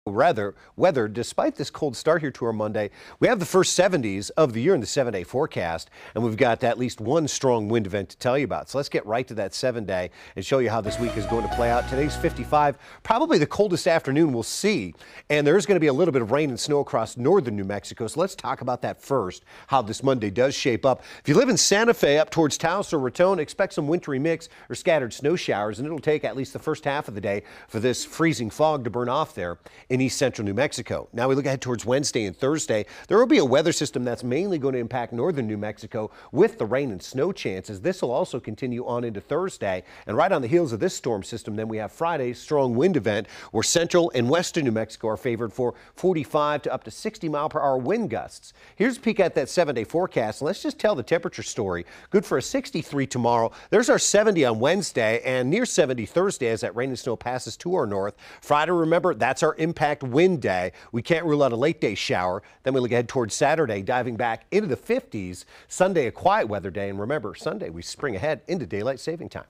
Weather, despite this cold start here to our Monday, we have the first 70s of the year in the 7-day forecast, and we've got at least one strong wind event to tell you about. So let's get right to that 7-day and show you how this week is going to play out. Today's 55, probably the coldest afternoon we'll see, and there is going to be a little bit of rain and snow across northern New Mexico. So let's talk about that first, how this Monday does shape up. If you live in Santa Fe up towards Taos or Raton, expect some wintry mix or scattered snow showers, and it'll take at least the first half of the day for this freezing fog to burn off there in east central New Mexico. Now we look ahead towards Wednesday and Thursday. There will be a weather system that's mainly going to impact northern New Mexico with the rain and snow chances. This will also continue on into Thursday. And right on the heels of this storm system, then we have Friday's strong wind event where central and western New Mexico are favored for 45 to up to 60-mile-per-hour wind gusts. Here's a peek at that 7-day forecast. And let's just tell the temperature story. Good for a 63 tomorrow. There's our 70 on Wednesday and near 70 Thursday as that rain and snow passes to our north. Friday, remember, that's our impact wind day. We can't rule out a late day shower. Then we look ahead towards Saturday, diving back into the 50s. Sunday, a quiet weather day. And remember, Sunday, we spring ahead into daylight saving time.